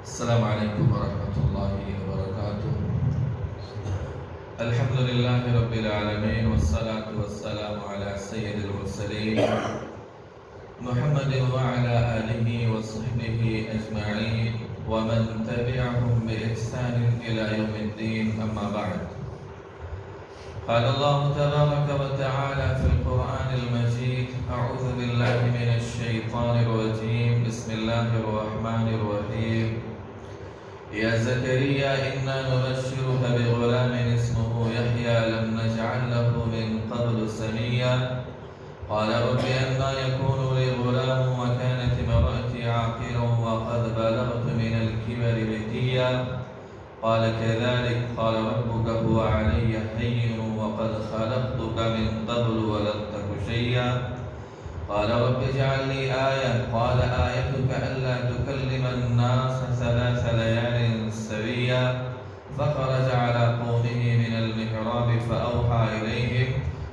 السلام عليكم ورحمة الله وبركاته. الحمد لله رب العالمين والصلاة والسلام على سيد المرسلين محمد وعلى آله وصحبه أجمعين ومن تبعهم بإحسان إلى يوم الدين. أما بعد، قال الله تبارك وتعالى في القرآن المجيد: أعوذ بالله من الشيطان الرجيم. بسم الله الرحمن الرحيم. يا زكريا إنا نبشرك بغلام اسمه يحيى لم نجعل له من قبل سميا قال رب أنى يكون لي غلام وكانت امرأتي عاقرا وقد بلغت من الكبر عتيا قال كذلك قال ربك هو علي هين وقد خلقتك من قبل ولم تك شيئا قال رب اجعل لي آية قال آيتك ألا تكلم الناس 3 ليال سويا فخرج على قومه من المحراب فأوحى إليهم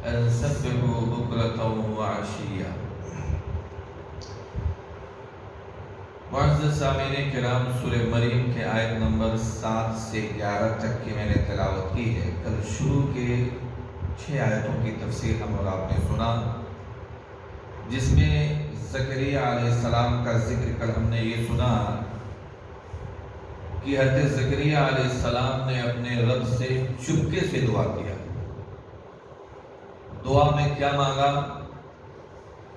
أن سبحوا بكرة وعشيا. معزز سامعین کرام، سورہ مریم کے آیت نمبر 7 سے 11 تک کی میں نے تلاوت کی ہے. کل شروع کے 6 آیتوں کی تفسیر ہم اور آپ نے سنا، جس میں زکریا علیہ السلام کا ذکر. کل ہم نے یہ سنا کہ حضرت زکریا علیہ السلام نے اپنے رب سے چپکے سے دعا کیا. دعا میں کیا مانگا؟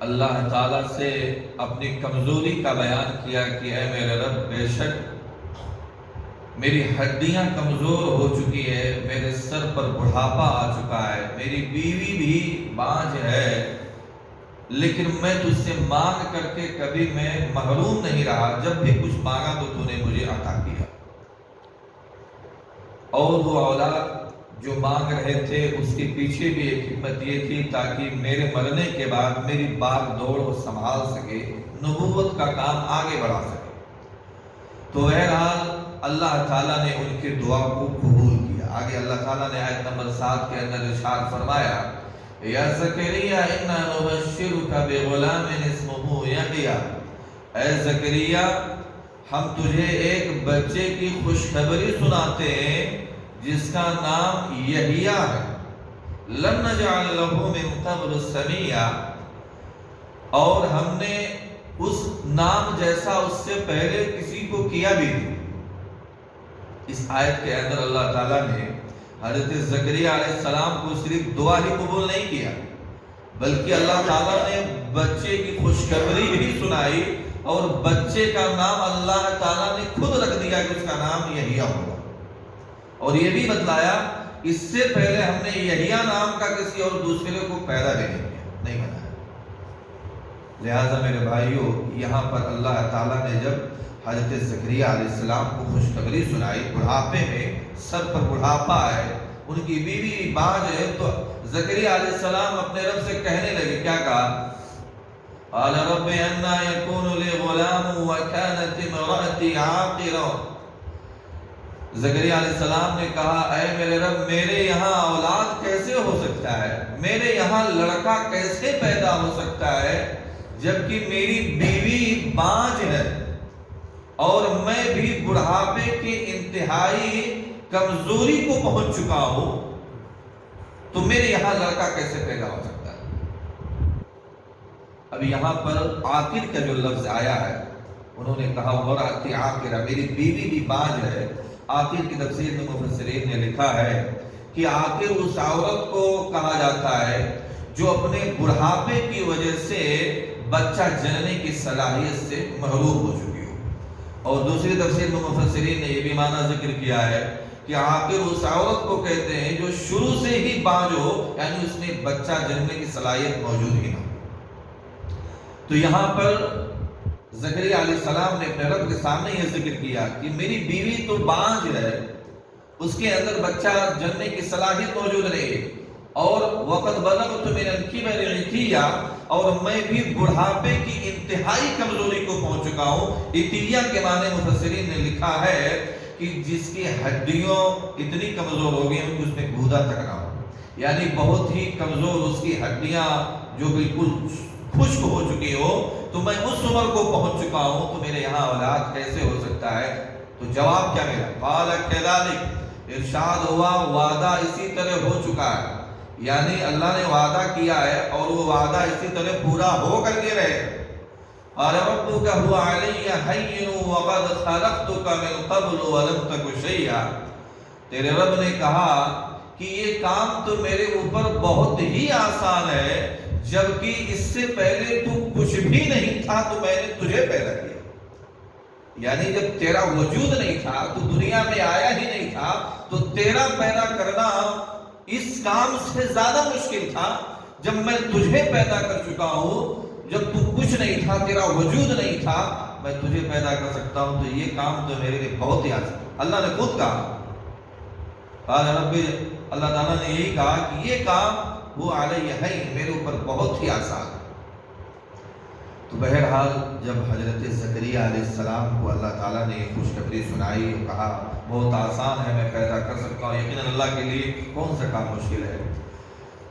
اللہ تعالیٰ سے اپنی کمزوری کا بیان کیا کہ اے میرے رب، بے شک میری ہڈیاں کمزور ہو چکی ہے، میرے سر پر بڑھاپا آ چکا ہے، میری بیوی بھی بانجھ ہے، لیکن میں تجھ سے مانگ کر کے کبھی میں محروم نہیں رہا. جب بھی کچھ مانگا تو نے مجھے عطا کیا. اور وہ اولاد جو مانگ رہے تھے اس کے پیچھے بھی ایک حکمت یہ تھی تاکہ میرے مرنے کے بعد میری باغ دوڑ وہ سنبھال سکے، نبوت کا کام آگے بڑھا سکے. تو بہرحال اللہ تعالیٰ نے ان کی دعا کو قبول کیا. آگے اللہ تعالیٰ نے آیت نمبر 7 کے اندر ارشاد فرمایا: یا زکریا انا نبشرک بغلام اسمہ یحییٰ. اے زکریا، ہم تجھے ایک بچے کی خوشخبری سناتے ہیں جس کا نام یحییٰ ہے. لم نجعل لہ من قبل سمیہ، اور ہم نے اس نام جیسا اس سے پہلے کسی کو کیا بھی نہیں. اس آیت کے اندر اللہ تعالیٰ نے حضرت زکریا علیہ السلام کو صرف دعا ہی قبول نہیں کیا، بلکہ اللہ تعالیٰ نے بچے کی خوشخبری بھی سنائی، اور بچے کا نام اللہ تعالیٰ نے خود رکھ دیا کہ اس کا نام یحییٰ ہوگا. اور یہ بھی بتلایا اس سے پہلے ہم نے یحییٰ نام کا کسی اور دوسرے کو پیدا بھی نہیں بنایا. لہٰذا میرے بھائیوں، یہاں پر اللہ تعالیٰ نے جب حضرت زکریا علیہ السلام کو خوشخبری سنائی، بڑھاپے میں سر پر بڑھاپا ہے، ان کی بیوی بانجھ ہے، تو زکریا علیہ السلام اپنے رب سے کہنے لگے. کیا کہا؟ قال رب انا يكون لي غلام وكانت امرأتي عاقرا. زکریا علیہ السلام نے کہا: اے میرے رب، میرے یہاں اولاد کیسے ہو سکتا ہے، میرے یہاں لڑکا کیسے پیدا ہو سکتا ہے جبکہ میری بیوی بانجھ ہے اور میں بھی بڑھاپے کے انتہائی کمزوری کو پہنچ چکا ہوں، تو میرے یہاں لڑکا کیسے پیدا ہو سکتا ہے؟ اب یہاں پر عاقر کا جو لفظ آیا ہے، انہوں نے کہا امرأتی عاقرہ، میری بیوی بھی بانجھ ہے. عاقر کی تفسیر میں مفسرین نے لکھا ہے کہ عاقر اس عورت کو کہا جاتا ہے جو اپنے بڑھاپے کی وجہ سے بچہ جننے کی صلاحیت سے محروم ہو چکی ہو. اور دوسری تفسیر میں مفسرین نے یہ بھی معنی ذکر کیا ہے کہ عاقر اس عورت کو کہتے ہیں جو شروع سے ہی بانجھ ہو، یعنی اس میں بچہ جننے کی صلاحیت موجود ہی نہ. تو یہاں پر زکریا علیہ السلام نے اپنے رب کے سامنے یہ ذکر کیا کہ میری بیوی تو بانجھ ہے، اس کے اندر بچہ جننے کی صلاحیت موجود نہیں، اور وقت بلغت من الکبر عتیہ، اور میں بھی بڑھاپے کی انتہائی کمزوری کو پہنچ چکا ہوں. عتیہ کے معنی مفسرین نے لکھا ہے کہ جس کی ہڈیوں اتنی کمزور ہو گئی ہیں کہ اس میں گودا تک نہ ہو، یعنی بہت ہی کمزور اس کی ہڈیاں جو بالکل خشک ہو چکی ہو. تو میں اس عمر کو پہنچ چکا ہوں، تو میرے یہاں اولاد کیسے ہو سکتا ہے؟ تو جواب کیا ملا؟ قال كذلك، ارشاد ہوا وعدہ اسی طرح ہو چکا ہے، یعنی اللہ نے وعدہ کیا ہے اور وہ وعدہ اسی طرح پورا ہو کر کے رہے۔ قال ربك هو علي هين وقد خلقتك من قبل ولم تك شيئا، تیرے رب نے کہا کہ یہ کام تو میرے اوپر بہت ہی آسان ہے، جبکہ اس سے پہلے تو کچھ بھی نہیں تھا تو میں نے تجھے پیدا کیا۔ یعنی جب تیرا وجود نہیں تھا، تو دنیا میں آیا ہی نہیں تھا، تو تیرا پیدا کرنا اس کام سے زیادہ مشکل تھا۔ جب میں تجھے پیدا کر چکا ہوں، جب تو کچھ نہیں تھا، تیرا وجود نہیں تھا، میں تجھے پیدا کر سکتا ہوں، تو یہ کام تو میرے لیے بہت ہی آسان ہے۔ اللہ نے خود کہا، اللہ تعالیٰ نے یہی کہا کہ یہ کام وہ علیہ ہے، میرے اوپر بہت ہی آسان ہے۔ تو بہرحال جب حضرت زکریا علیہ السلام کو اللہ تعالیٰ نے یہ خوشخبری سنائی اور کہا بہت آسان ہے، میں پیدا کر سکتا ہوں، یقیناً اللہ کے لیے کون سا کام مشکل ہے،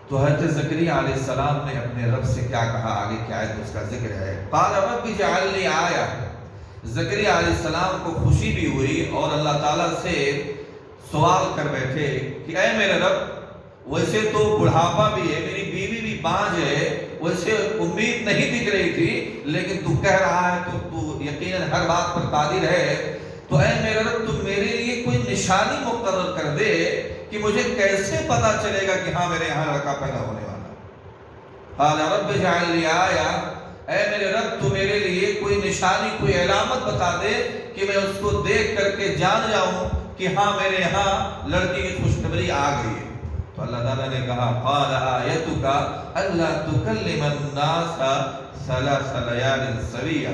تو حضرت زکریا علیہ السلام نے اپنے رب سے کیا کہا؟ آگے کی آیت میں اس کا ذکر ہے۔ قال رب اجعل لی آیہ، زکریا علیہ السلام کو خوشی بھی ہوئی اور اللہ تعالیٰ سے سوال کر بیٹھے کہ اے میرے رب، ویسے تو بڑھاپا بھی ہے، میری بیوی بھی بانجھ ہے، ویسے امید نہیں دکھ رہی تھی، لیکن تو کہہ رہا ہے تو یقیناً ہر بات پر قادر ہے، تو اے میرے رب تو میرے لیے کوئی نشانی مقرر کر دے کہ مجھے کیسے پتا چلے گا کہ ہاں میرے یہاں لڑکا پیدا ہونے والا ہے۔ قال رب اجعل لی آیہ، اے میرے رب تو میرے لیے کوئی نشانی، کوئی علامت بتا دے کہ میں اس کو دیکھ کر کے جان جاؤں کہ ہاں میرے یہاں لڑکی کی خوشخبری آ گئی ہے۔ تو اللہ تعالیٰ نے کہا قال آیتک الا تکلم الناس ثلاث لیال سویا،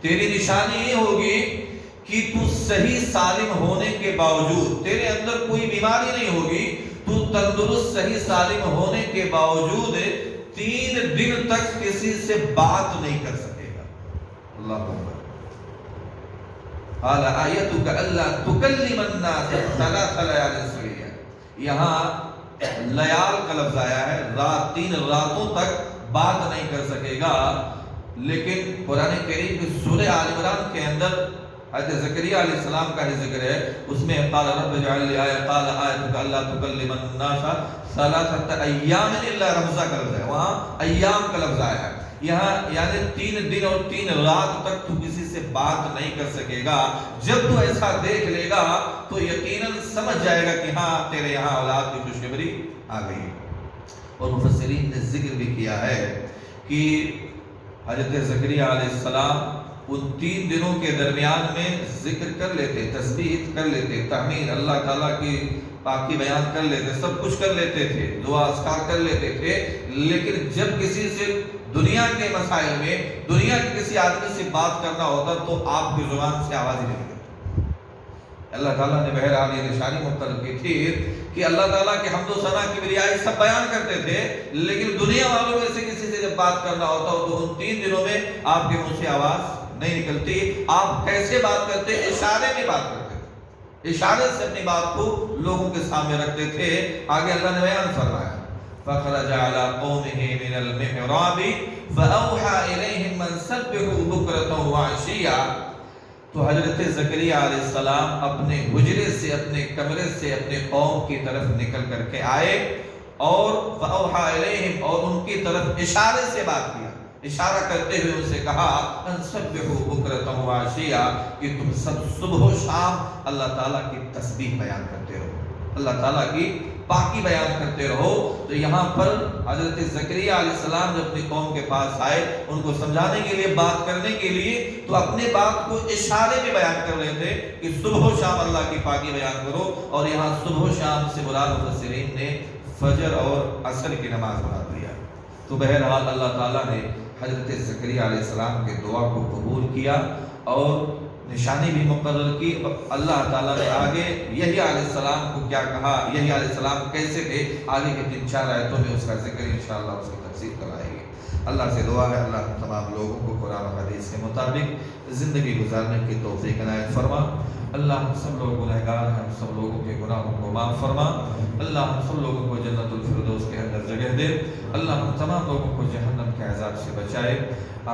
تیری نشانی یہ ہوگی کہ تو صحیح سالم ہونے کے باوجود، تیرے اندر کوئی بیماری نہیں ہوگی، تو تندرست صحیح سالم ہونے کے باوجود 3 دن تک کسی سے بات نہیں کر سکے گا۔ اللہ اکبر۔ قال آیتک الا تکلم الناس ثلاث لیال سویا، یہاں لیال کا لفظ آیا ہے، رات، 3 راتوں تک بات نہیں کر سکے گا، لیکن قرآن کریم کی سورہ آل عمران کے اندر حضرت زکریا علیہ السلام کا ہی ذکر ہے، اس میں قال رب اجعل لی آیہ، قال آیتک الا تکلم الناس ثلاثۃ ایام الا، رمضہ کا لفظ ہے، وہاں ایام کا لفظ آیا ہے، یہاں یعنی 3 دن اور 3 رات تک تو کسی سے بات نہیں کر سکے گا۔ جب تو ایسا دیکھ لے گا تو یقیناً سمجھ جائے گا کہ ہاں تیرے یہاں اولاد کی خوشخبری آ گئی۔ اور مفسرین نے ذکر بھی کیا ہے کہ حضرت زکریا علیہ السلام ان 3 دنوں کے درمیان میں ذکر کر لیتے، تسبیح کر لیتے، تحمید، اللہ تعالیٰ کی پاکی بیان کر لیتے، سب کچھ کر لیتے تھے، دعا اذکار کر لیتے تھے، لیکن جب کسی سے دنیا کے مسائل میں، دنیا کے کسی آدمی سے بات کرنا ہوتا تو آپ کی زبان سے آواز ہی نہیں نکلتی۔ اللہ تعالیٰ نے بہرحال یہ نشانی مقرر کی تھی کہ اللہ تعالیٰ کے حمد و ثنا کی بریائی سب بیان کرتے تھے، لیکن دنیا والوں میں سے کسی سے جب بات کرنا ہوتا تو ان 3 دنوں میں آپ کے منہ سے آواز نہیں نکلتی۔ آپ کیسے بات کرتے؟ اشارے میں بات کرتے تھے، اشارے سے اپنی بات کو لوگوں کے سامنے رکھتے تھے۔ آگے اللہ نے بیان فرمایا فخرج على قومه من المحراب فأوحى إليهم أن سبحوا بكرة وعشيا، تو حضرت زکریا علیہ السلام اپنے حجرے سے، اپنے کمرے سے اپنے قوم کی طرف نکل کر کے آئے اور فأوحى إليهم، اور ان کی طرف اشارے سے بات کیا، اشارہ کرتے ہوئے ان سے کہا ان سبحوا بکرۃ وعشیا، کہ تم سب صبح و شام اللہ تعالیٰ کی تسبیح بیان کرتے رہو، اللہ تعالیٰ کی پاکی بیان کرتے رہو۔ تو یہاں پر حضرت زکریا علیہ السلام جب اپنی قوم کے پاس آئے، ان کو سمجھانے کے لیے، بات کرنے کے لیے، تو اپنے بات کو اشارے میں بیان کر رہے تھے کہ صبح و شام اللہ کی پاکی بیان کرو، اور یہاں صبح و شام سے مراد مفسرین نے فجر اور عصر کی نماز مراد لیا۔ تو بہرحال اللہ تعالیٰ نے حضرت زکریا علیہ السلام کے دعا کو قبول کیا اور نشانی بھی مقرر کی۔ اللہ تعالیٰ نے آگے یحییٰ علیہ السلام کو کیا کہا، یحییٰ علیہ السلام کیسے تھے، آگے کے 3-4 آیتوں میں اس کا ذکر انشاءاللہ اس کی تفصیل کرائے گی۔ اللہ سے دعا ہے اللہ تمام لوگوں کو قرآن و حدیث کے مطابق زندگی گزارنے کی توفیق عنایت فرما۔ اللہ ہم سب لوگ گنہگار ہیں، ہم سب لوگوں کے گناہوں کو معاف فرما۔ اللہ ہم سب لوگوں کو جنت الفردوس کے اندر جگہ دے۔ اللہ ہم تمام لوگوں کو جہنم کے عذاب سے بچائے۔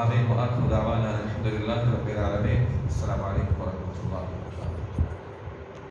آمین۔ وآخر دعوانا الحمدللہ رب العالمین۔ السلام علیکم۔